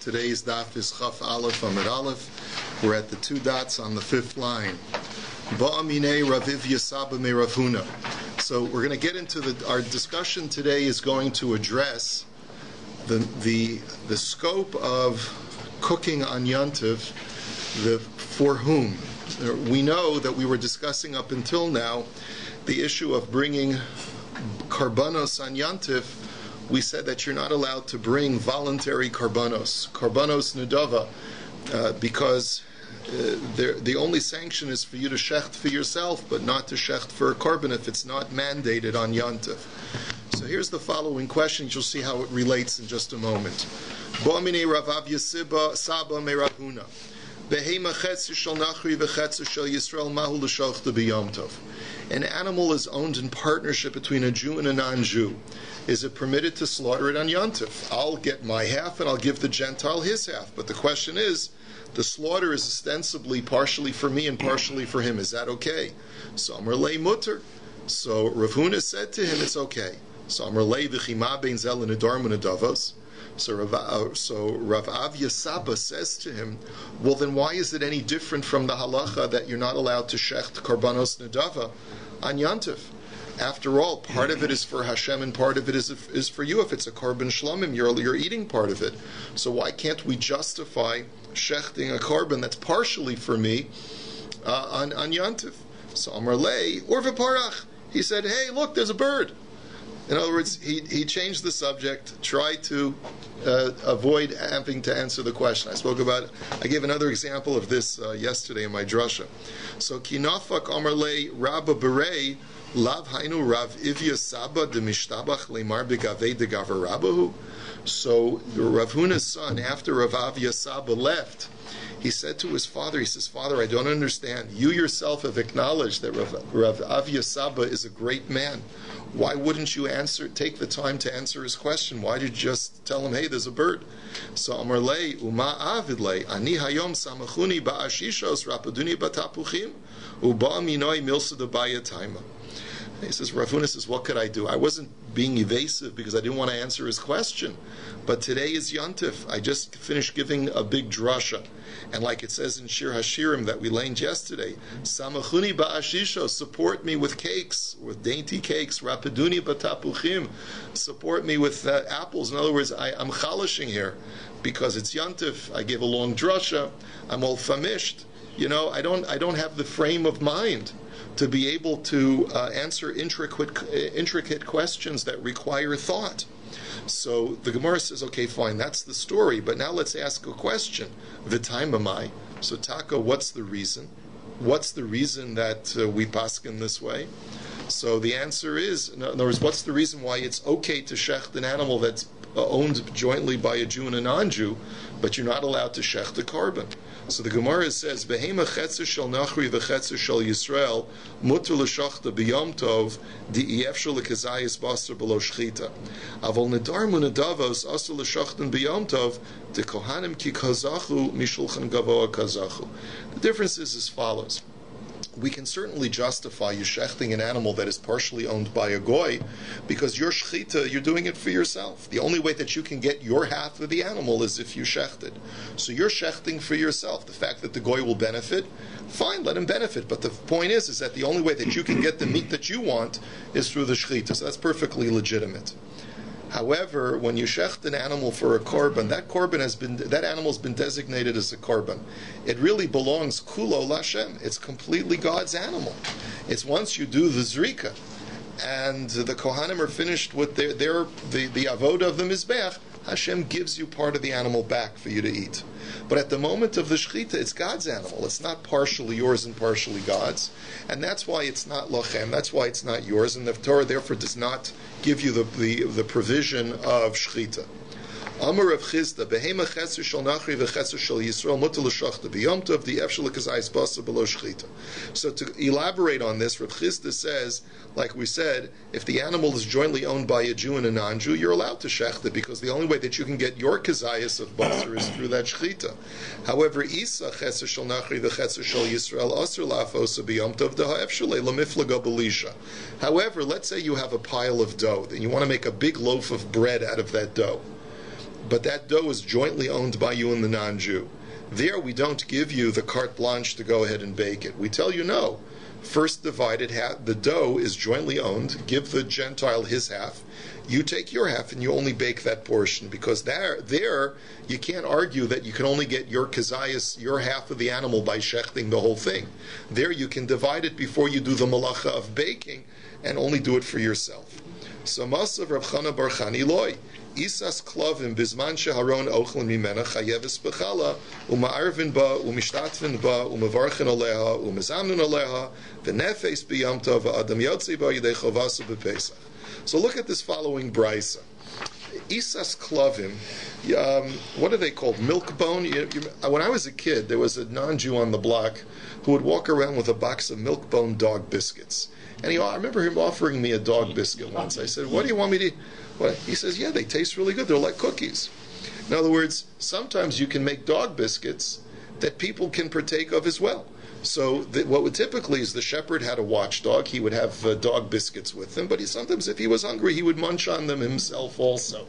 Today's DAF is Chaf Aleph Amid Aleph. We're at the 2 dots on the 5th line. Ba'amine Raviv Yasaba Me Ravuna. So we're going to get into our discussion today is going to address the scope of cooking on Yontiv, for whom. We know that we were discussing up until now the issue of bringing karbanos on Yontiv. We said that you're not allowed to bring voluntary karbanos nedava, because the only sanction is for you to shecht for yourself, but not to shecht for a korban if it's not mandated on Yontiv. So here's the following questions. You'll see how it relates in just a moment. Bo'amine Ravav Yasiba Saba Merahuna. Behema chetz shel nachri v'chetz shel Yisrael mahu l'shochta b'yom tov. An animal is owned in partnership between a Jew and a non-Jew. Is it permitted to slaughter it on Yontif? I'll get my half and I'll give the Gentile his half. But the question is, the slaughter is ostensibly partially for me and partially for him. Is that okay? So Amar lei mutter. So Rav Huna said to him, it's okay. So Amar lei v'chima bein zel l'nedar m'nedavos. So Rav Avya Saba says to him, well, then why is it any different from the halacha that you're not allowed to shecht karbanos nedava on Yontif? After all, part of it is for Hashem and part of it is for you. If it's a korban shlomim, you're eating part of it. So why can't we justify shechting a korban that's partially for me on Yontif? So Amar lei or v'parach. He said, hey, look, there's a bird. In other words, he changed the subject, tried to avoid having to answer the question. I gave another example of this yesterday in my drasha. So kinafak Amar lei Rabba Berei Lav Hainu Rav Ivya Saba de Mishtabach Lemar Begavei de Gavarabahu. So Rav Huna's son, after Rav Avya Saba left, he said to his father, he says, Father, I don't understand. You yourself have acknowledged that Rav Avya Saba is a great man. Why wouldn't you take the time to answer his question? Why did you just tell him, hey, there's a bird? So Amar lei Uma Avidlei Ani Hayom Samachuni Ba'ashishos Rapaduni Batapuchim Uba Minoi Milsa de Bayataima. He says, Rav Huna says, what could I do? I wasn't being evasive because I didn't want to answer his question. But today is Yontif. I just finished giving a big drasha. And like it says in Shir Hashirim that we learned yesterday, Samachuni ba'ashisho, support me with cakes, with dainty cakes, rapiduni batapuchim, support me with apples. In other words, I'm chalashing here because it's Yontif. I gave a long drasha. I'm all famished. You know, I don't have the frame of mind to be able to answer intricate questions that require thought. So the Gemara says, okay, fine, that's the story, but now let's ask a question. V'taimamai. So Taka, what's the reason? What's the reason that we paskin this way? So the answer is, in other words, what's the reason why it's okay to shecht an animal that's owned jointly by a Jew and a non-Jew, but you're not allowed to shecht a korban? So the Gemara says, "Behema chetzer shel nachri v'chetzer shel Yisrael muter l'shachta b'yom tov di'ef shel l'kezayis basar below shchita. Avol nedar munadavos asur l'shachtan b'yom tov de kohanim ki kazachu mishulchan gavoa kazachu." The difference is as follows. We can certainly justify you shechting an animal that is partially owned by a goy, because your shechita, you're doing it for yourself. The only way that you can get your half of the animal is if you shecht it. So you're shechting for yourself. The fact that the goy will benefit, fine, let him benefit. But the point is that the only way that you can get the meat that you want is through the shechita. So that's perfectly legitimate. However, when you shecht an animal for a korban, that animal's been designated as a korban. It really belongs kulo l'Hashem. It's completely God's animal. It's once you do the zrika, and the kohanim are finished with the avoda of the mizbech, Hashem gives you part of the animal back for you to eat. But at the moment of the shechita, it's God's animal. It's not partially yours and partially God's. And that's why it's not lochem. That's why it's not yours. And the Torah therefore does not give you the provision of shechita. Amar of Chizda, behema chetzer shel nachri v'chetzer shel Yisrael muter l'shachta b'yom tov di'ef shel l'kezayis basar below shechita. So to elaborate on this, Rav Chizda says, like we said, if the animal is jointly owned by a Jew and a non-Jew, you're allowed to shecht it, because the only way that you can get your kezayis of basar is through that shechita. However, Isa chetzer shel nachri v'chetzer shel Yisrael asur la'afosa b'yom tov deha'ef shelei l'miflaga b'lisha. However, let's say you have a pile of dough, and you want to make a big loaf of bread out of that dough. but that dough is jointly owned by you and the non-Jew. There we don't give you the carte blanche to go ahead and bake it. We tell you no. First divide it, the dough is jointly owned, give the Gentile his half, you take your half and you only bake that portion, because there you can't argue that you can only get your kazayas, your half of the animal, by shechting the whole thing. There you can divide it before you do the malacha of baking and only do it for yourself. So Masav Rav Chana Bar Chani Loi, Isas klavim bizman sheharon ochlen mimena chayeves bechala uma'arvin ba umishtatvin ba umavarchin aleha umazamnun aleha v'nefes b'yam tov v'adam yotzi ba yidei chavasa b'pesach. So look at this following brisa. Isas klavim, what are they called? Milk bone? When I was a kid, there was a non-Jew on the block who would walk around with a box of milk bone dog biscuits. And I remember him offering me a dog biscuit once. I said, what do you want me to eat? What? He says, yeah, they taste really good. They're like cookies. In other words, sometimes you can make dog biscuits that people can partake of as well. So what would typically is the shepherd had a watchdog. He would have dog biscuits with him, but sometimes if he was hungry, he would munch on them himself also.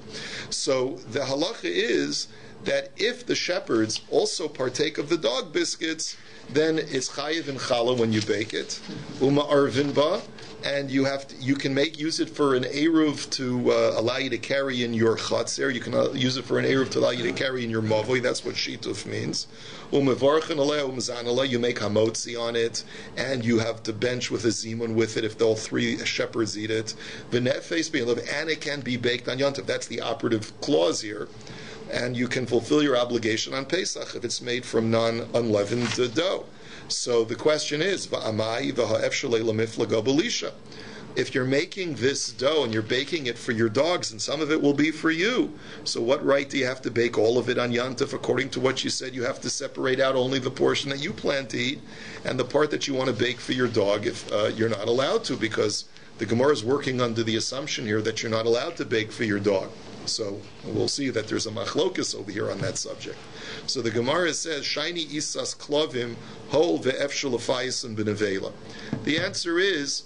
So the halacha is that if the shepherds also partake of the dog biscuits, then it's chayiv and challah when you bake it, uma arvin ba, and you can use it for an eruv to allow you to carry in your chatzir. You can use it for an eruv to allow you to carry in your mavoi. That's what shituf means. Umevarchin aleh umzan aleh. You make hamotzi on it, and you have to bench with a zimun with it if all three shepherds eat it. V'nefes b'yelav, and it can be baked on yontif. That's the operative clause here. And you can fulfill your obligation on Pesach if it's made from non-unleavened dough. So the question is, if you're making this dough and you're baking it for your dogs, and some of it will be for you, so what right do you have to bake all of it on Yantif? According to what you said, you have to separate out only the portion that you plan to eat, and the part that you want to bake for your dog, if you're not allowed to, because the Gemara is working under the assumption here that you're not allowed to bake for your dog. So we'll see that there's a machlokus over here on that subject. So the Gemara says, "Shiny isas klavim hol ve'efshel afayisim b'nevela." The answer is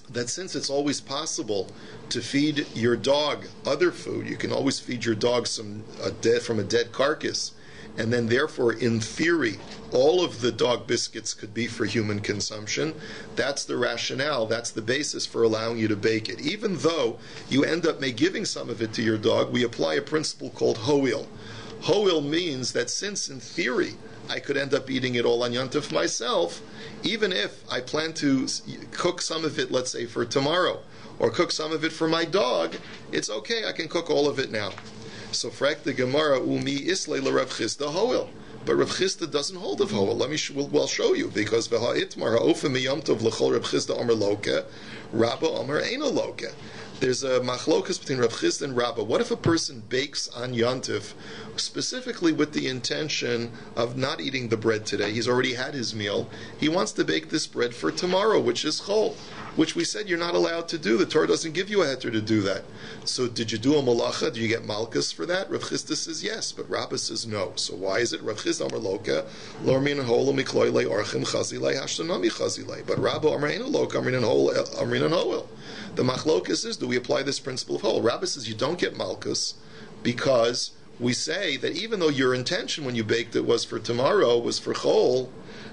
that since it's always possible to feed your dog other food, you can always feed your dog from a dead carcass, and then therefore, in theory, all of the dog biscuits could be for human consumption. That's the rationale, that's the basis for allowing you to bake it. Even though you end up giving some of it to your dog, we apply a principle called ho'il. Ho'il means that since, in theory, I could end up eating it all on Yontif myself, even if I plan to cook some of it, let's say, for tomorrow, or cook some of it for my dog, it's okay, I can cook all of it now. So frak the Gemara umi islay la Rav Chisda ho'il, but Rav Chisda doesn't hold of ho'il. We'll show you, because v'ha'itmar ha'ofim miyom tov l'chol Rav Chisda omer loke, Rabba omer eino loke. There's a machlokas between Rav Chisda and Rabba. What if a person bakes on Yontif specifically with the intention of not eating the bread today? He's already had his meal. He wants to bake this bread for tomorrow, which is chol, which we said you're not allowed to do. The Torah doesn't give you a heter to do that. So did you do a malacha? Do you get malchus for that? Rav Chisda says yes, but Rabba says no. So why is it? Rav Chisda amar loka, lormin hol mikloy le orchim chazilei hashtanami chazilei. But Rabba amar eno loka, amrin hol amrin hoil. The machlokas is, do we apply this principle of hol? Rabba says you don't get malchus because we say that even though your intention when you baked it was for tomorrow, was for chol,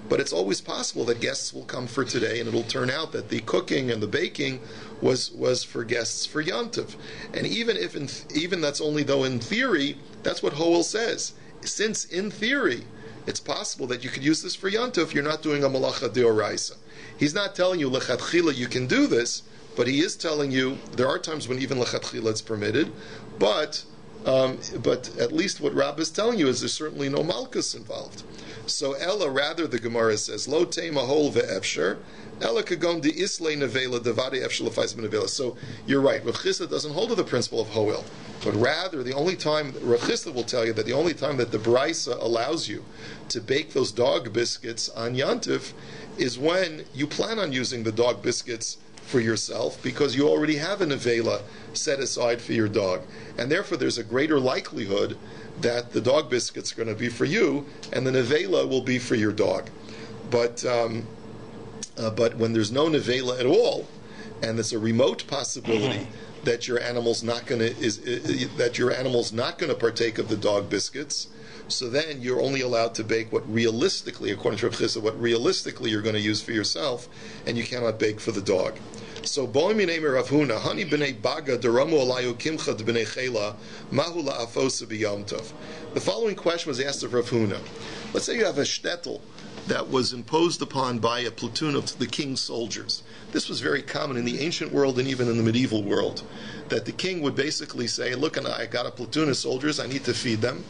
but it's always possible that guests will come for today, and it'll turn out that the cooking and the baking was for guests for Yontif. And even that's only though in theory, that's what Hoel says. Since in theory, it's possible that you could use this for Yontif, you're not doing a malacha deoraisa. He's not telling you lechatchila you can do this, but he is telling you there are times when even lechatchila it's permitted, but at least what Rabbi is telling you is there's certainly no malchus involved. So Ella, rather, the Gemara says, Lo tema hol ve'efsher, Ella kagon de islay nevela devade efshel afais nevela. So you're right, Rav Chisda doesn't hold to the principle of hoel, but rather the only time, Rav Chisda will tell you that the only time that the Braisa allows you to bake those dog biscuits on Yantif is when you plan on using the dog biscuits for yourself, because you already have an nevela set aside for your dog, and therefore there's a greater likelihood that the dog biscuits are going to be for you, and the nevela will be for your dog. But when there's no nevela at all, and it's a remote possibility that your animal's not going to partake of the dog biscuits, so then you're only allowed to bake what realistically, according to Rav Chisda, what realistically you're going to use for yourself, and you cannot bake for the dog. So Bo'imine Rav Huna, Hani b'nei Baga deramu alayu kimcha b'nei Chela mahu la'afosa b'yom tov. The following question was asked of Rav Huna. Let's say you have a shtetl that was imposed upon by a platoon of the king's soldiers. This was very common in the ancient world and even in the medieval world, that the king would basically say, look, I got a platoon of soldiers, I need to feed them,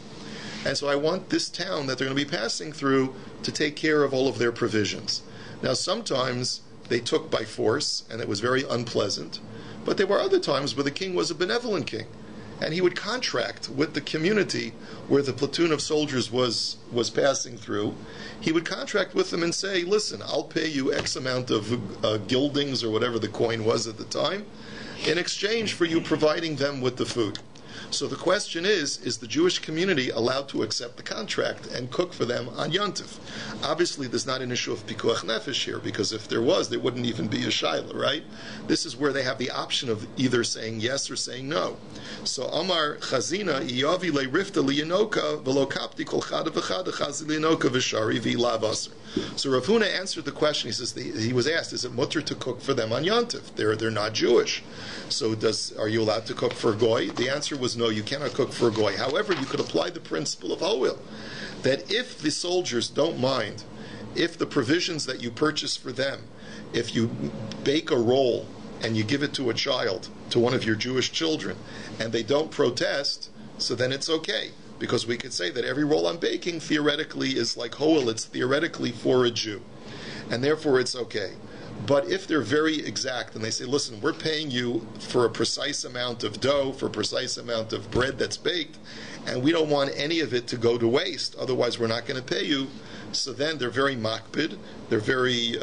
and so I want this town that they're going to be passing through to take care of all of their provisions. Now sometimes they took by force, and it was very unpleasant, but there were other times where the king was a benevolent king, and he would contract with the community where the platoon of soldiers was passing through. He would contract with them and say, listen, I'll pay you X amount of guildings, or whatever the coin was at the time, in exchange for you providing them with the food. So the question is the Jewish community allowed to accept the contract and cook for them on Yontif? Obviously, there's not an issue of pikuach nefesh here, because if there was, there wouldn't even be a shaila, right? This is where they have the option of either saying yes or saying no. So Amar Chazina, Iyavi le rifta liyanoka v'lo kapti kol chada v'chada chazi liyanoka v'shari v'lav aser. So Rav Huna answered the question. He says he was asked, is it mutter to cook for them on Yontif? They're not Jewish. So are you allowed to cook for a goy? The answer was no, you cannot cook for a goy. However, you could apply the principle of Hoel, that if the soldiers don't mind, if the provisions that you purchase for them, if you bake a roll and you give it to a child, to one of your Jewish children, and they don't protest, so then it's okay. Because we could say that every roll I'm baking theoretically is like Hoel, it's theoretically for a Jew. And therefore it's okay. But if they're very exact and they say, listen, we're paying you for a precise amount of dough, for a precise amount of bread that's baked, and we don't want any of it to go to waste, otherwise we're not going to pay you, so then they're very makpid, they're very,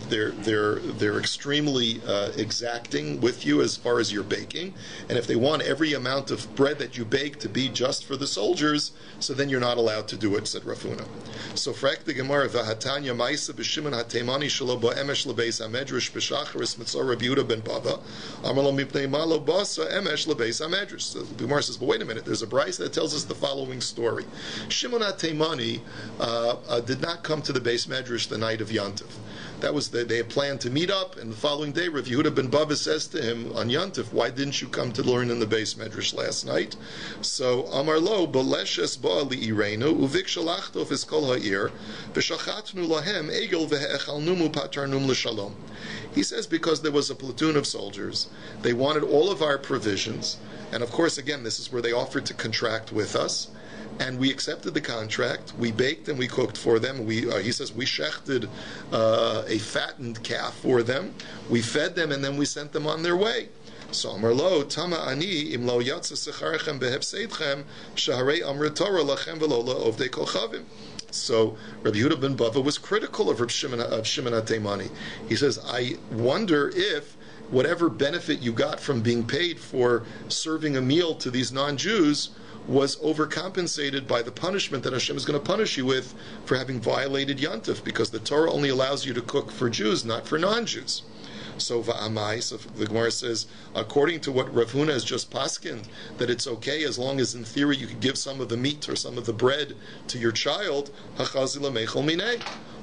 they're extremely exacting with you as far as your baking, and if they want every amount of bread that you bake to be just for the soldiers, so then you're not allowed to do it, said Rav Huna. So frak the Gemara, v'hatanya ma'isa b'shimon ha'teimani shelo bo emesh lebeis ha'medrash b'shacharis mitzor Rabbi Yehuda ben Bava, amar lo mipnei ma lo basa emesh lebeis ha'medrash. So the Gemara says, but wait a minute, there's a brayso that tells us the following story. Shimon ha'teimani did not come to the Beis Medrash the night of Yontif. That was they had planned to meet up, and the following day, Rabbi Yehuda ben Bava says to him on Yontif, "Why didn't you come to learn in the Beis Medrash last night?" So Amar lo b'leshes ba'ali irenu uvik shalachto v'skol ha'ir v'shachatnu lahem egel v'he'echalnumu patarnum l'shalom. He says because there was a platoon of soldiers, they wanted all of our provisions, and of course, again, this is where they offered to contract with us. And we accepted the contract. We baked and we cooked for them. He says we shechted a fattened calf for them. We fed them and then we sent them on their way. So Amar lo tama ani im lo yatsa secharchem behefseidchem shaharei amrit Torah lachem v'lo la'ovdei kol chavim. So Rabbi Yehuda ben Bava was critical of Reb Shimon HaTeimani. He says, I wonder if whatever benefit you got from being paid for serving a meal to these non-Jews was overcompensated by the punishment that Hashem is going to punish you with for having violated Yontif, because the Torah only allows you to cook for Jews, not for non-Jews. So va'amai, so the Gemara says, according to what Rav Huna has just paskined, that it's okay as long as in theory you could give some of the meat or some of the bread to your child, hachazila mechol minei.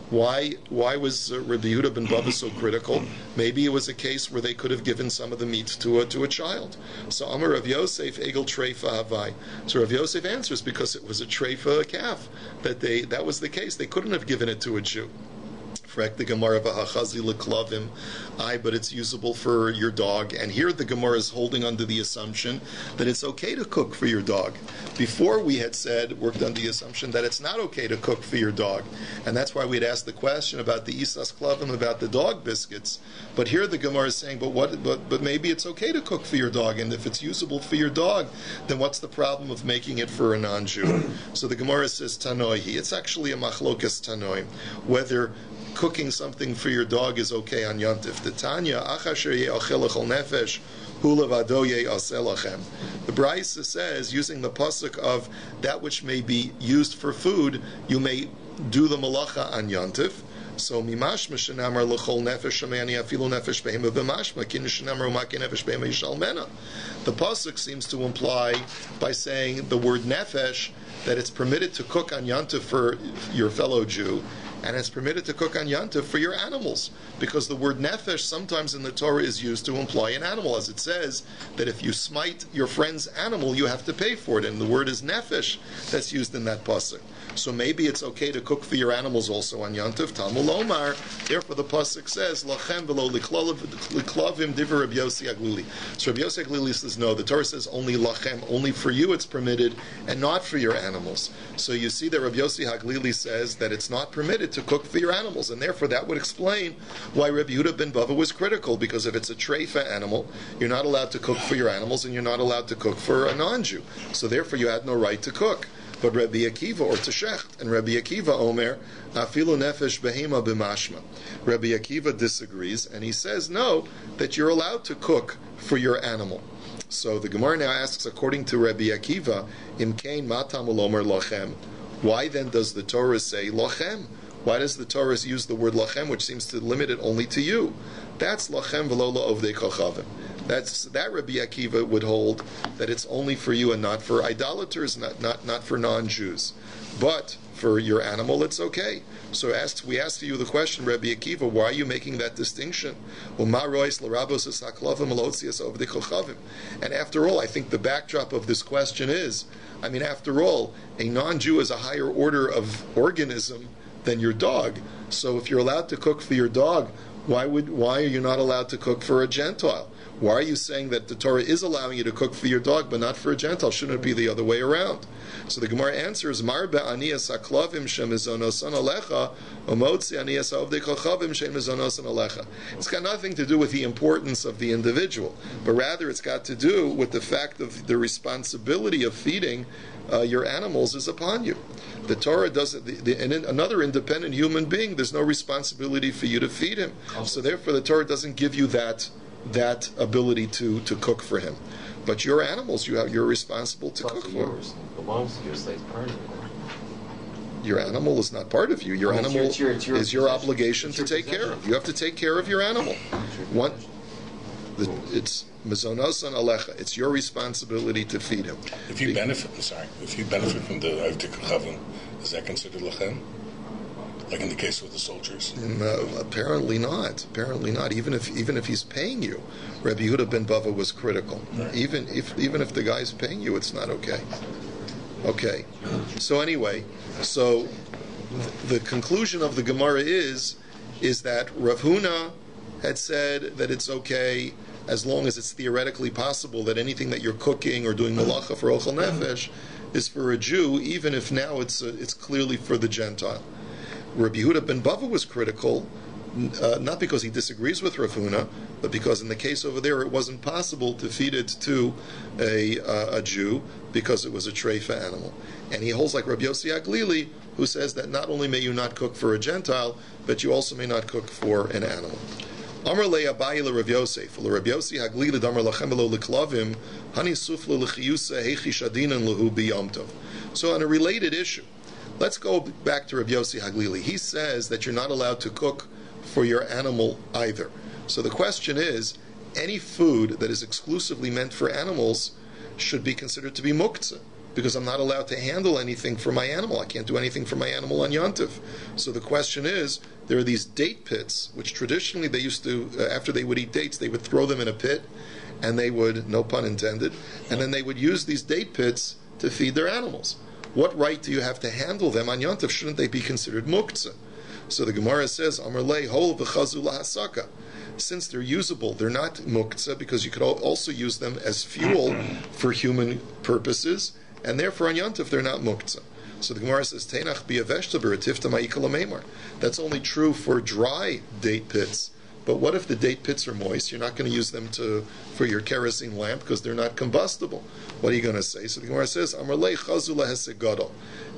Why was Rabbi Yehuda ben Bava so critical? Maybe it was a case where they could have given some of the meat to a child. So Amar Rav Yosef egel treifa havai. So Rav Yosef answers because it was a treifa, a calf, that was the case. They couldn't have given it to a Jew. The Gemara v'hachazi leklavim, but it's usable for your dog. And here the Gemara is holding under the assumption that it's okay to cook for your dog. Before we had worked on the assumption that it's not okay to cook for your dog, and that's why we had asked the question about the isas klavim, about the dog biscuits. But here the Gemara is saying, but maybe it's okay to cook for your dog, and if it's usable for your dog, then what's the problem of making it for a non-Jew? So the Gemara says tanoihi. It's actually a machlokas tanoim, whether cooking something for your dog is okay on Yontif. The Tanya, achasher ye'achilachol nefesh, hulavado ye'aselachem. The Brisa says, using the pasuk of that which may be used for food, you may do the malacha on Yontif. So mimashma shenamar l'chol nefesh shamani afilu nefesh behema b'mashma kin shenamar umaki nefesh behema yishal mena. The pasuk seems to imply by saying the word nefesh that it's permitted to cook on Yantiv for your fellow Jew, and it's permitted to cook on Yantiv for your animals, because the word nefesh sometimes in the Torah is used to imply an animal, as it says that if you smite your friend's animal, you have to pay for it, and the word is nefesh that's used in that pasuk. So maybe it's okay to cook for your animals also on Yantiv. Talmud Omar. Therefore, the pasuk says, "Lachem v'lo liklavim divrei Rabbi Yossi Aglili." So Rabbi Yossi Aglili says, no. The Torah says only lachem, only for you it's permitted, and not for your animals. So you see that Rabbi Yossi Aglili says that it's not permitted to cook for your animals, and therefore that would explain why Rabbi Yehuda ben Bava was critical. Because if it's a treifa animal, you're not allowed to cook for your animals, and you're not allowed to cook for a non-Jew. So therefore, you had no right to cook. But Rabbi Akiva or Teshecht and Rabbi Akiva Omer afilu nefesh behema b'mashma. Rabbi Akiva disagrees, and he says no, that you're allowed to cook for your animal. So the Gemara now asks, according to Rabbi Akiva, imkein matam ulomer lachem. Why then does the Torah say lachem? Why does the Torah use the word lachem, which seems to limit it only to you? That's lachem v'lo la'ovdei kochavim. That Rabbi Akiva would hold that it's only for you and not for idolaters, not for non-Jews. But for your animal, it's okay. So we asked you the question, Rabbi Akiva, why are you making that distinction? And after all, I think the backdrop of this question is, after all, a non-Jew is a higher order of organism than your dog. So if you're allowed to cook for your dog, why are you not allowed to cook for a Gentile? Why are you saying that the Torah is allowing you to cook for your dog, but not for a Gentile? Shouldn't it be the other way around? So the Gemara answers, Mar be'aniyas haklavim shemizonosan alecha, umotzi aniyas ha'ovdei kochavim shemizonosan alecha. It's got nothing to do with the importance of the individual, but rather it's got to do with the fact of the responsibility of feeding your animals is upon you. The Torah doesn't, another independent human being, there's no responsibility for you to feed him. So therefore the Torah doesn't give you that ability to cook for him. But your animals, you're responsible to cook for. Yours. It belongs to you, so it's part of it. Your animal is not part of you. Your animal is your obligation to take care of. You have to take care of your animal. It's mizonosan alecha. It's your responsibility to feed him. If you benefit from the avdei kochavim, is that considered lachem? Like in the case with the soldiers? No, apparently not. Apparently not. Even if he's paying you, Rabbi Yehuda ben Bava was critical. Right. Even if the guy's paying you, it's not okay. Okay. So anyway, the conclusion of the Gemara is that Rav Huna had said that it's okay as long as it's theoretically possible that anything that you're cooking or doing malacha for ochel nefesh is for a Jew, even if now it's clearly for the Gentile. Rabbi Yehuda ben Bava was critical, not because he disagrees with Rav Huna, but because in the case over there it wasn't possible to feed it to a Jew because it was a treifa animal. And he holds like Rabbi Yossi Aglili, who says that not only may you not cook for a Gentile, but you also may not cook for an animal. Amar le Abaye le Rav Yosef, le Rabbi Yossi Aglili damar lachem lo liklavim, hani sufle lechiyusa heichi shadinan lehu biyom tov. So on a related issue, let's go back to Rabbi Yossi Haglili. He says that you're not allowed to cook for your animal either. So the question is, any food that is exclusively meant for animals should be considered to be muktzah, because I'm not allowed to handle anything for my animal. I can't do anything for my animal on Yontif. So the question is, there are these date pits, which traditionally they used to, after they would eat dates, they would throw them in a pit, and they would, no pun intended, and then they would use these date pits to feed their animals. What right do you have to handle them on Yontif? Shouldn't they be considered muktzah? So the Gemara says, Amar le hol v'chazu lahasaka. Since they're usable, they're not muktzah, because you could also use them as fuel for human purposes, and therefore on Yontif they're not muktzah. So the Gemara says, Teinach b'yaveshta b'retifta ma'ikal meimar. That's only true for dry date pits. But what if the date pits are moist? You're not going to use them for your kerosene lamp because they're not combustible. What are you going to say? So the Gemara says, Amar le chazu lahesek gadol.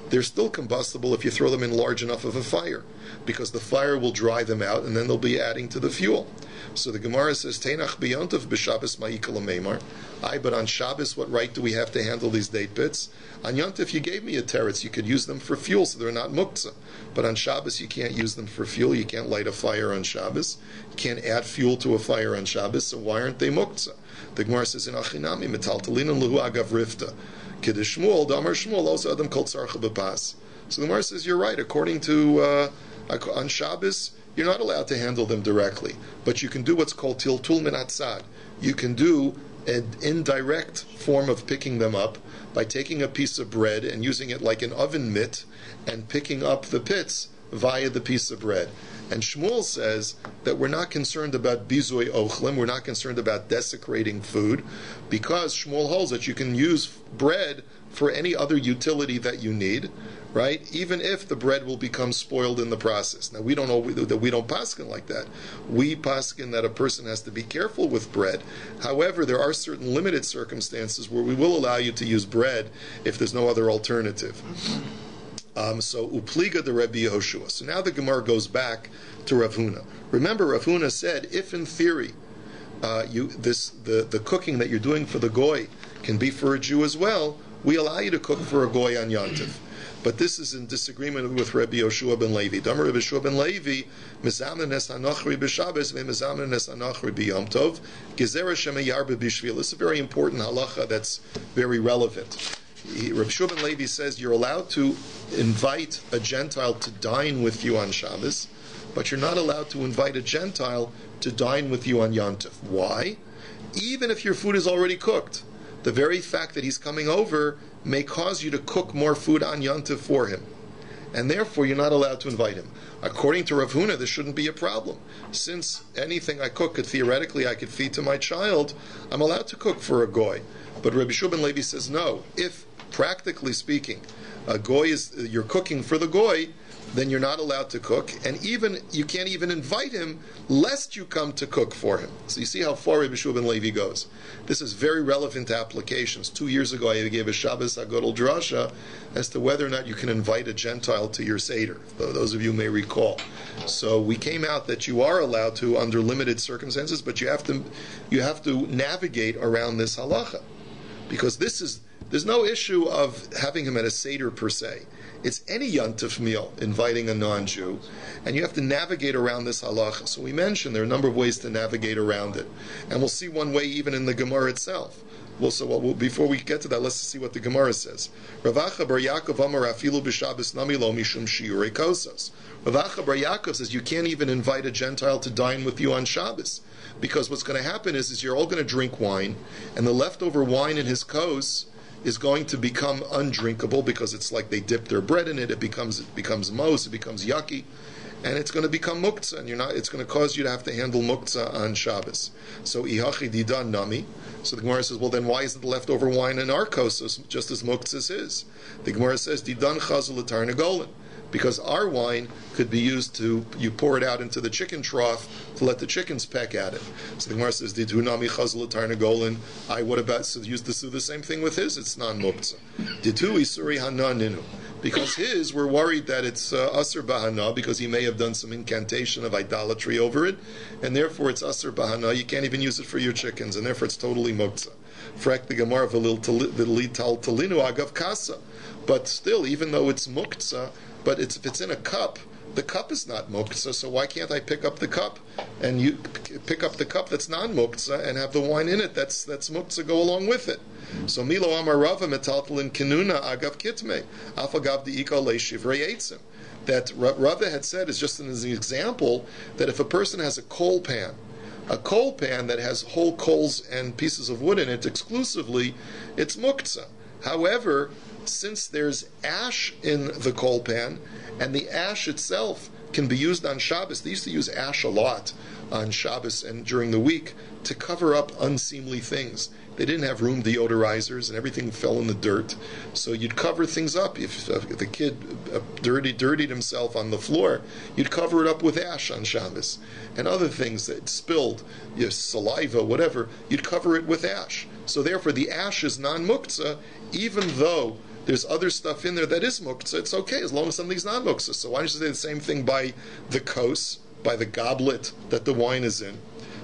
They're still combustible if you throw them in large enough of a fire, because the fire will dry them out, and then they'll be adding to the fuel. So the Gemara says, Teinach b'yontav b'Shabbos ma'ikal meimar. But on Shabbos, what right do we have to handle these date pits? On Yontif, you gave me a teretz. You could use them for fuel, so they're not muktzah. But on Shabbos, you can't use them for fuel. You can't light a fire on Shabbos. You can't add fuel to a fire on Shabbos, so why aren't they muktzah? The Gemara says in Achinami, metaltalin and luhu agav rifta. Kiddush Shmuel, damar Shmuel, also adam kol tzarcha b'pas. So the Gemara says, you're right. According to, on Shabbos, you're not allowed to handle them directly. But you can do what's called tiltul min hatzad. You can do an indirect form of picking them up by taking a piece of bread and using it like an oven mitt and picking up the pits via the piece of bread. And Shmuel says that we're not concerned about bizui ochlim, we're not concerned about desecrating food, because Shmuel holds that you can use bread for any other utility that you need, right? Even if the bread will become spoiled in the process. Now we don't know that we don't paskin like that. We paskin that a person has to be careful with bread. However, there are certain limited circumstances where we will allow you to use bread if there's no other alternative. So upliga the Rabbi Yehoshua. So now the Gemara goes back to Rav Huna. Remember, Rav Huna said, if in theory the cooking that you're doing for the goy can be for a Jew as well, we allow you to cook for a goy on Yontif. But this is in disagreement with Rabbi Yoshua ben Levi. Damar Rabbi Yoshua ben Levi, mezamen es hanochri b'Shabbos ve'mezamen es hanochri b'Yom Tov, gezerah shemeyarbe b'shvil. This is a very important halacha that's very relevant. Rabbi Yoshua ben Levi says you're allowed to invite a Gentile to dine with you on Shabbos, but you're not allowed to invite a Gentile to dine with you on Yontif. Why? Even if your food is already cooked, the very fact that he's coming over may cause you to cook more food on Yontif for him. And therefore, you're not allowed to invite him. According to Rav Huna, this shouldn't be a problem. Since anything I cook theoretically I could feed to my child, I'm allowed to cook for a goy. But Rabbi Shua ben Levi says no. If, practically speaking, a goy you're cooking for the goy, then you're not allowed to cook, and even you can't even invite him lest you come to cook for him. So you see how far Rabbi Shua ben Levi goes. This is very relevant applications. 2 years ago I gave a Shabbos Agadol Drasha as to whether or not you can invite a Gentile to your Seder. Those of you may recall. So we came out that you are allowed to under limited circumstances, but you have to navigate around this halacha. Because there's no issue of having him at a Seder per se. It's any Yontif meal, inviting a non-Jew, and you have to navigate around this halacha. So we mentioned there are a number of ways to navigate around it. And we'll see one way even in the Gemara itself. Before we get to that, let's see what the Gemara says. Ravacha bar Yaakov amar afilu b'Shabbos nami lo mishum shiurei kosas. Ravacha bar Yaakov says you can't even invite a Gentile to dine with you on Shabbos, because what's going to happen is you're all going to drink wine, and the leftover wine in his kos is going to become undrinkable because it's like they dip their bread in it. It becomes mos, it becomes yucky, and it's going to become muktzah, and it's going to cause you to have to handle muktzah on Shabbos. So ihachi didan nami. So the Gemara says, well, then why isn't the leftover wine in our kos just as muktzah is? The Gemara says didan chazul l'tarnagolin, because our wine could be used to, you pour it out into the chicken trough to let the chickens peck at it. So the Gemara says, Didu nami chazal tarnagolin. What about, so use this, do the same thing with his? It's non-muktzah. Didu isuri hananinu. Because his, we're worried that it's asur bahana, because he may have done some incantation of idolatry over it, and therefore it's asur bahana. You can't even use it for your chickens, and therefore it's totally muktzah. Frak the Gemara v'lil tal talinu agav kasa. But still, even though it's muktzah, but if it's in a cup, the cup is not muktzah, so why can't I pick up the cup and you pick up the cup that's non-muktzah and have the wine in it that's muktzah go along with it? So Milo Amar Rava metaltalin kinuna agav kitme afagav diika leishivrei eitzim. That Rava had said is just as an example that if a person has a coal pan that has whole coals and pieces of wood in it exclusively, it's muktzah. However, since there's ash in the coal pan, and the ash itself can be used on Shabbos, they used to use ash a lot on Shabbos and during the week to cover up unseemly things. They didn't have room deodorizers, and everything fell in the dirt. So you'd cover things up. If the kid dirtied himself on the floor, you'd cover it up with ash on Shabbos. And other things that spilled, saliva, whatever, you'd cover it with ash. So therefore the ash is non-muktzah, even though there's other stuff in there that is muktzah. It's okay as long as something's not muktzah. So why don't you say the same thing by the kos, by the goblet that the wine is in?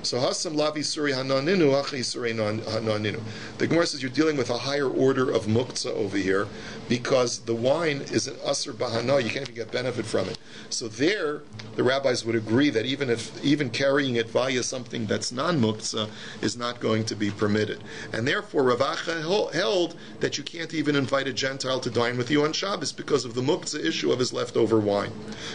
So Hasam Lavi Suri Hananinu, Achi Suri Hananinu. The Gemara says you're dealing with a higher order of muktzah over here because the wine is an Asr Bahana, you can't even get benefit from it. So there, the rabbis would agree that even carrying it via something that's non-muktzah is not going to be permitted. And therefore, Rav Acha held that you can't even invite a Gentile to dine with you on Shabbos because of the muktzah issue of his leftover wine.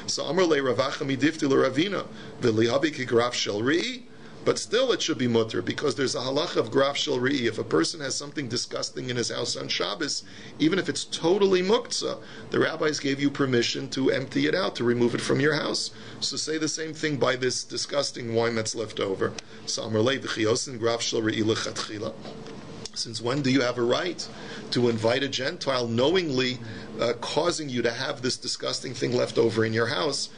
So Amar le Rav Acha midifti l'Ravina v'lihabi kigraf shel ri'i. But still it should be mutter, because there's a halacha of graf shel ri'i. If a person has something disgusting in his house on Shabbos, even if it's totally muktzah, the rabbis gave you permission to empty it out, to remove it from your house. So say the same thing by this disgusting wine that's left over. So Amar le v'chiyosin graf shel ri'i lechatchila. Since when do you have a right to invite a Gentile knowingly causing you to have this disgusting thing left over in your house?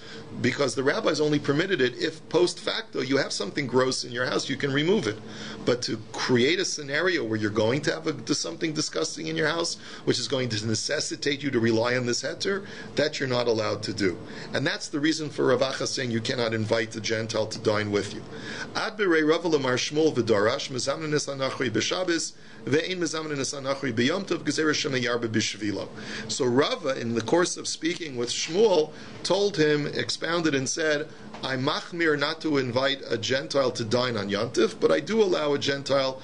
Because the rabbis only permitted it if post facto you have something gross in your house, you can remove it. But to create a scenario where you're going to have something disgusting in your house, which is going to necessitate you to rely on this heter, that you're not allowed to do. And that's the reason for Rav Acha saying you cannot invite the Gentile to dine with you. Ad berei Rav Lamar Shmuel v'darash mezamnin esanachri b'Shabbos ve'ein mezamnin esanachri b'Yom Tov gezer shem yarba b'shvilo. So Rava, in the course of speaking with Shmuel, told him, expounded and said, I'm machmir not to invite a Gentile to dine on Yom Tov, but I do allow a Gentile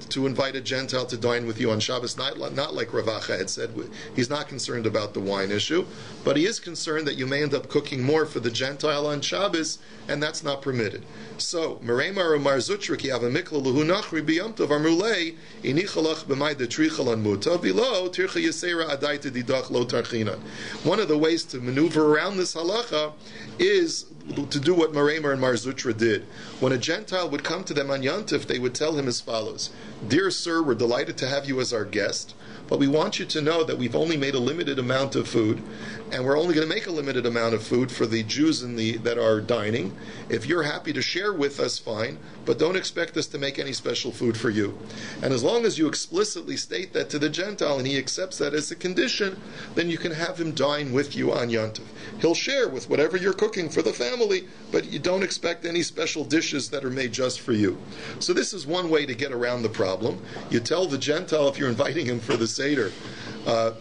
to invite a Gentile to dine with you on Shabbos, not like Rav Acha had said. He's not concerned about the wine issue, but he is concerned that you may end up cooking more for the Gentile on Shabbos, and that's not permitted. So, Mereimar Umar Zutrik Yava Mikla Luhu Nachri B'Yom Tov Amrulei Inichalach B'May Detrichalan Muta V'Lo Tircha Yisera Adaita Didach Lo Tarchinan. One of the ways to maneuver around this halacha is to do what Mereimar and Mar Zutra did. When a Gentile would come to them on Yom Tov, they would tell him as follows: Dear sir, we're delighted to have you as our guest, but we want you to know that we've only made a limited amount of food, and we're only going to make a limited amount of food for the Jews that are dining. If you're happy to share with us, fine, but don't expect us to make any special food for you. And as long as you explicitly state that to the Gentile and he accepts that as a condition, then you can have him dine with you on Yom Tov. He'll share with whatever you're cooking for the family, but you don't expect any special dishes that are made just for you. So this is one way to get around the problem. You tell the Gentile, if you're inviting him for the Seder,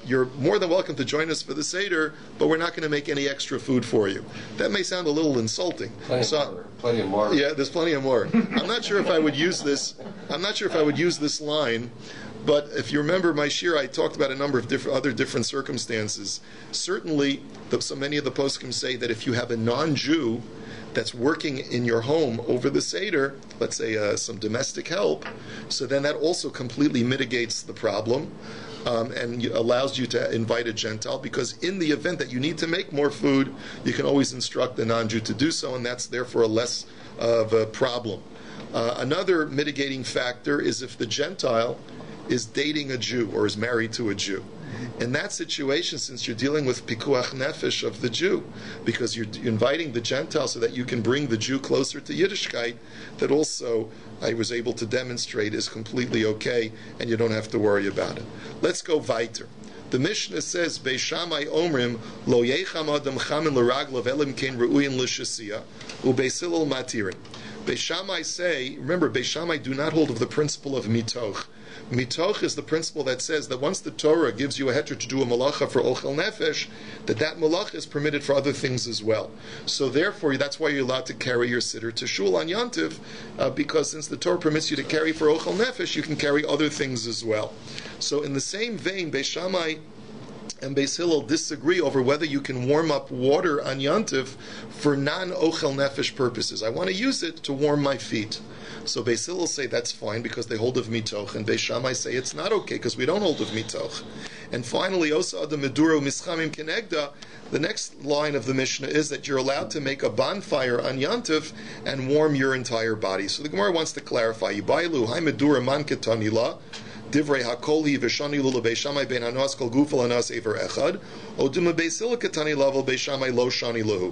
you're more than welcome to join us for the Seder, but we're not going to make any extra food for you. That may sound a little insulting. Plenty of more. Yeah, there's plenty of more. I'm not sure if I would use this. I'm not sure if I would use this line, but if you remember my shir, I talked about a number of other different circumstances. Certainly, so many of the poskim say that if you have a non-Jew that's working in your home over the Seder, let's say some domestic help, so then that also completely mitigates the problem. And allows you to invite a Gentile, because in the event that you need to make more food, you can always instruct the non-Jew to do so, and that's therefore a less of a problem. Another mitigating factor is if the Gentile is dating a Jew or is married to a Jew. In that situation, since you're dealing with pikuach nefesh of the Jew, because you're inviting the Gentile so that you can bring the Jew closer to Yiddishkeit, that also I was able to demonstrate is completely okay, and you don't have to worry about it. Let's go weiter. The Mishnah says, Beishamai omrim lo yecham adam chamin l'raglav elim kein ru'uyin l'shasiya u'beisilil matirin. Beishamai say, remember, Beishamai do not hold of the principle of mitoch. Mitoch is the principle that says that once the Torah gives you a heter to do a malacha for ochel nefesh, that malacha is permitted for other things as well. So therefore, that's why you're allowed to carry your siddur to shul on Yom Tov, because since the Torah permits you to carry for ochel nefesh, you can carry other things as well. So in the same vein, Beis Shammai and Beis Hillel disagree over whether you can warm up water on Yom Tov for non-ochel nefesh purposes. I want to use it to warm my feet. So Beis Hillel say that's fine because they hold of mitoch, and Beis Shammai say it's not okay because we don't hold of mitoch. And finally, Osa Adam Meduro Mischamim Kenegda, the next line of the Mishnah is that you're allowed to make a bonfire on Yom Tov and warm your entire body. So the Gemara wants to clarify, Yibailu Hai Medura Man Ketanila, Divrei hakoli v'shani lula beishamai ben hanas kol gufal hanas ever echad. Oduma beisila katani level beishamai lo shani lahu.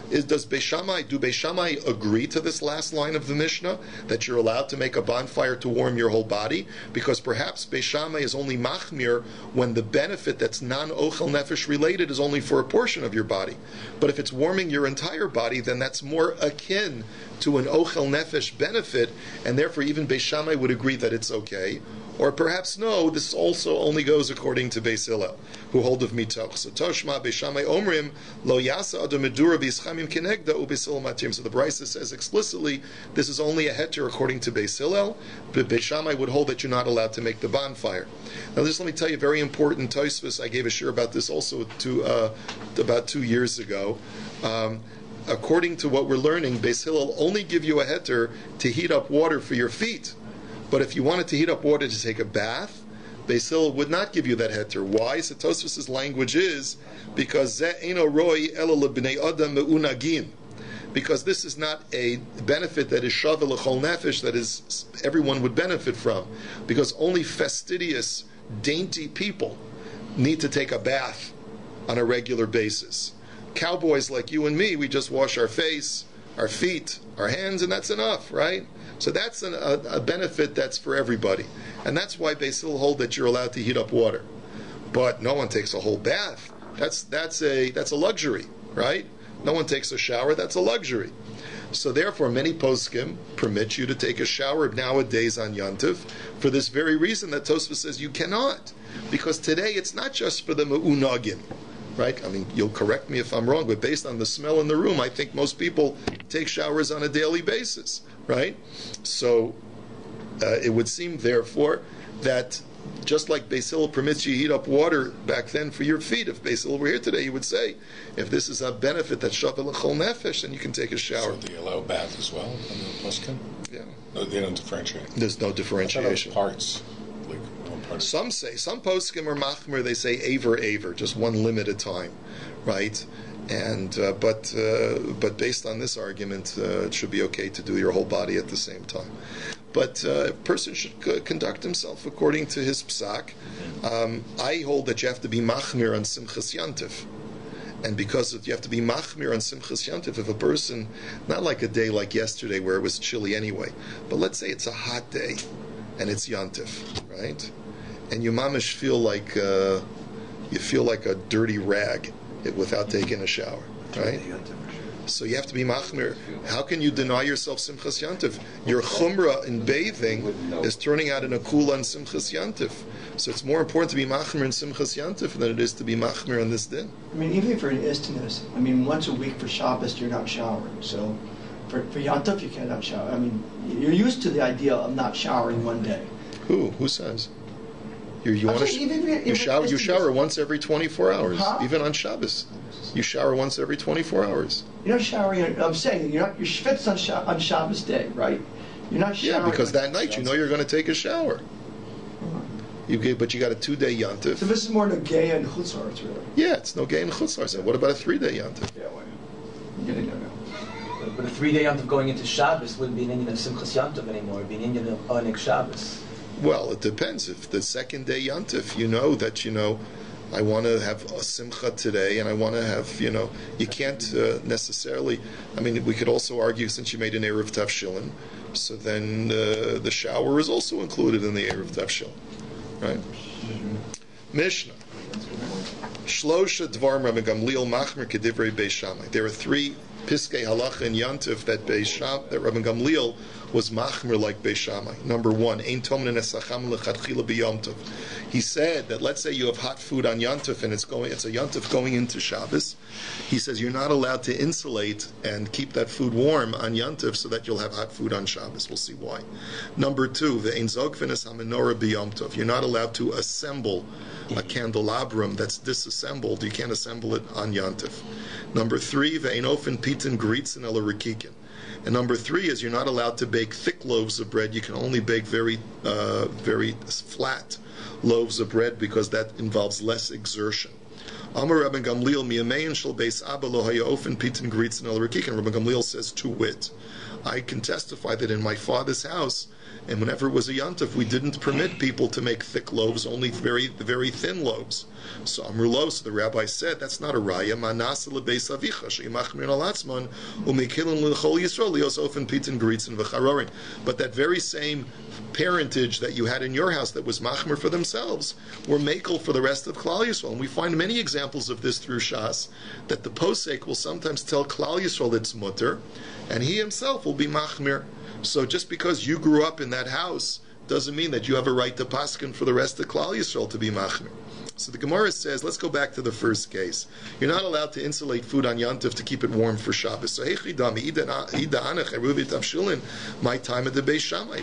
Do beishamai agree to this last line of the Mishnah that you're allowed to make a bonfire to warm your whole body? Because perhaps beishamai is only machmir when the benefit that's non-ochel nefesh related is only for a portion of your body. But if it's warming your entire body, then that's more akin to an ochel nefesh benefit, and therefore even Beis Shammai would agree that it's okay. Or perhaps no, this also only goes according to Beis Hillel, who hold of mitoch. So Toshma Beis Shammai omrim lo yasa adam medura v'yischamim kenegda u'Beis Hillel matim. So the Brisa says explicitly this is only a heter according to Beis Hillel, but Beis Shammai would hold that you're not allowed to make the bonfire. Now just let me tell you a very important Tosfos. I gave a shir about this also about 2 years ago. According to what we're learning, Beis Hillel only give you a heter to heat up water for your feet. But if you wanted to heat up water to take a bath, Beis Hillel would not give you that heter. Why? So Tosfos' language is because ze eino roi ela lebnei adam me'unagin. Because this is not a benefit that is shava l'chol nefesh, that is everyone would benefit from. Because only fastidious, dainty people need to take a bath on a regular basis. Cowboys like you and me, we just wash our face, our feet, our hands, and that's enough, right? So that's a benefit that's for everybody. And that's why they still hold that you're allowed to heat up water. But no one takes a whole bath. That's a luxury, right? No one takes a shower, that's a luxury. So therefore, many poskim permit you to take a shower nowadays on Yantiv for this very reason that Tosfos says you cannot. Because today it's not just for the me'unagin. Right? I mean, you'll correct me if I'm wrong, but based on the smell in the room, I think most people take showers on a daily basis, right? So it would seem, therefore, that just like Beis Hillel permits you to heat up water back then for your feet, if Beis Hillel were here today, he would say, if this is a benefit that's shavel l'chol nefesh, then you can take a shower. So they allow bath as well on the poskim? Yeah. No, they don't differentiate. There's no differentiation. Parts. Some poskim are machmer, they say aver, just one limited time, right? And but based on this argument, it should be okay to do your whole body at the same time. But a person should conduct himself according to his psak. I hold that you have to be machmir on Simchas Yantiv. And because you have to be machmir on Simchas Yantiv, if a person, not like a day like yesterday where it was chilly anyway, but let's say it's a hot day and it's Yantiv, right? And you mamish feel like a dirty rag without taking a shower, right? So you have to be machmir. How can you deny yourself Simchas Yantiv? Your chumrah in bathing is turning out in a kula on Simchas Yantiv. So it's more important to be machmir in Simchas Yantiv than it is to be machmir on this din. I mean, even for an istinus, once a week for Shabbos you're not showering. So for Yantiv you cannot shower. I mean, you're used to the idea of not showering one day. Who says? You shower once every 24 hours, even on Shabbos. You shower once every 24 hours. You're not showering. I'm saying you're schwitz on Shabbos day, right? You're not showering. Yeah, because that night you know you're going to take a shower. But you got a 2-day yantiv. So this is more Nogay and Chutzars, really. Yeah, it's Nogay and Chutzars. And what about a 3-day yantiv? Yeah, well, I'm getting there now. But a 3-day yantiv going into Shabbos wouldn't be an Indian of Simchas Yantiv anymore. It'd be an Indian of Onik Shabbos. Well, it depends. If the 2nd-day yantiv, you know that, I want to have a simcha today, and I want to have, you can't necessarily, we could also argue since you made an Erev Tavshilin, so then the shower is also included in the Erev Tavshilin, right? Mishnah. Shlosha Dvarim Rabbi Gamliel Machmer Kedivrei Beis Shammai. There are 3 Piskei Halacha in Yantiv that Rabbi Gamliel was machmer like Beis Shammai. Number 1, Ein Tomnin Esacham Lechatchila B'Yom Tov. He said that let's say you have hot food on Yantiv and it's a Yantiv going into Shabbos. He says you're not allowed to insulate and keep that food warm on Yantiv so that you'll have hot food on Shabbos. We'll see why. Number 2, Ve'ein Zogvin Es HaMenorah B'Yom Tov. You're not allowed to assemble a candelabrum that's disassembled. You can't assemble it on Yantiv. Number 3, Ve'ein Ofen Pitin Gritzin Ela Rikikin. And number 3 is you're not allowed to bake thick loaves of bread. You can only bake very flat loaves of bread because that involves less exertion. Amar Rabbi Gamliel miyamein shel beis Abba lo haya ofen pitin gritzin el rikikin. Rabbi Gamliel says to wit, I can testify that in my father's house, and whenever it was a yontif, we didn't permit people to make thick loaves, only very, very thin loaves. So Amrulo, so the rabbi said, that's not a raya. Manasa lebeis avicha sheimachmir alatzman umekilin lechol Yisrael lios ofen pitin geritzin v'charorin. But that very same parentage that you had in your house that was machmir for themselves were makel for the rest of Klal Yisrael. And we find many examples of this through Shas, that the posek will sometimes tell Klal Yisrael it's mutter, and he himself will be machmir. So just because you grew up in that house doesn't mean that you have a right to paskin for the rest of Klal Yisrael to be machmir. So the Gemara says, let's go back to the first case. You're not allowed to insulate food on Yantif to keep it warm for Shabbos. So, my time at the Beis Shammai,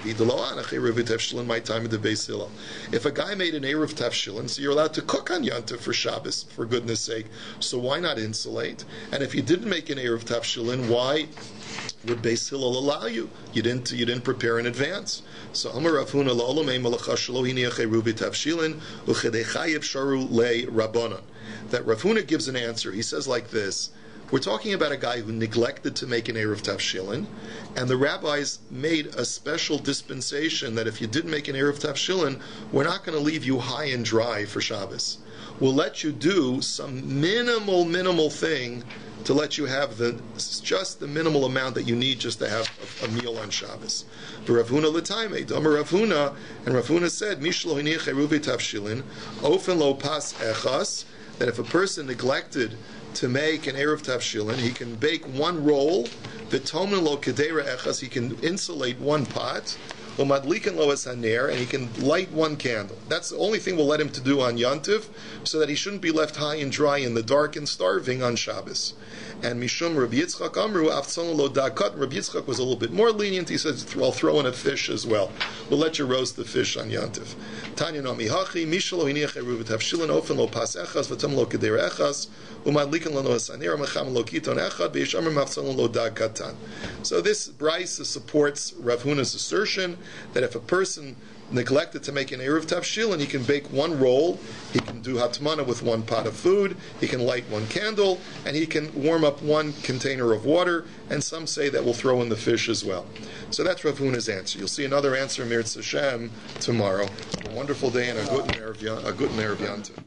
my time at the Beis Hillel. If a guy made an Erev Tavshilin, so you're allowed to cook on Yantif for Shabbos, for goodness sake. So why not insulate? And if you didn't make an Erev Tavshilin, why would Beis Hillel allow you? You didn't prepare in advance. So Amar Rav Huna la'olamei malacha shelo hiniach eruvi tavshilin uchedechayev sharu le rabbanon. That Rav Huna gives an answer. He says like this: we're talking about a guy who neglected to make an erev tavshilin, and the rabbis made a special dispensation that if you didn't make an erev tavshilin, we're not going to leave you high and dry for Shabbos. We'll let you do some minimal thing to let you have just the minimal amount that you need just to have a meal on Shabbos. For Rav Huna l'taimei, Damar Rav Huna, and Rav Huna said, Mishlo hiniach eruvi tavshilin, ofen lo pas echas, that if a person neglected to make an erev tavshilin, he can bake one roll, v'tomen lo kedera echas, he can insulate one pot, umadlikan lo es haner, and he can light one candle. That's the only thing we'll let him to do on Yantiv, so that he shouldn't be left high and dry in the dark and starving on Shabbos. And Mishum Rabbi Yitzchak Amru Aftzon lo dakat. Rabbi Yitzchak was a little bit more lenient. He says, "I'll throw in a fish as well. We'll let you roast the fish on Yantiv." Tanya no mihachi mishlo hiniach eruv tavshilin ofen lo pas echas v'tam lo keder echas umadlikan lo noasaner mecham lo kiton echad v'yishamar maftzon lo dagatan. So this brisa supports Rav Huna's assertion that if a person neglected to make an erev tavshilin, he can bake one roll, he can do hatmana with one pot of food, he can light one candle, and he can warm up one container of water, and some say that we'll throw in the fish as well. So that's Rav Huna's answer. You'll see another answer, Mirz Hashem, tomorrow. Have a wonderful day and a good Erev Yantiv.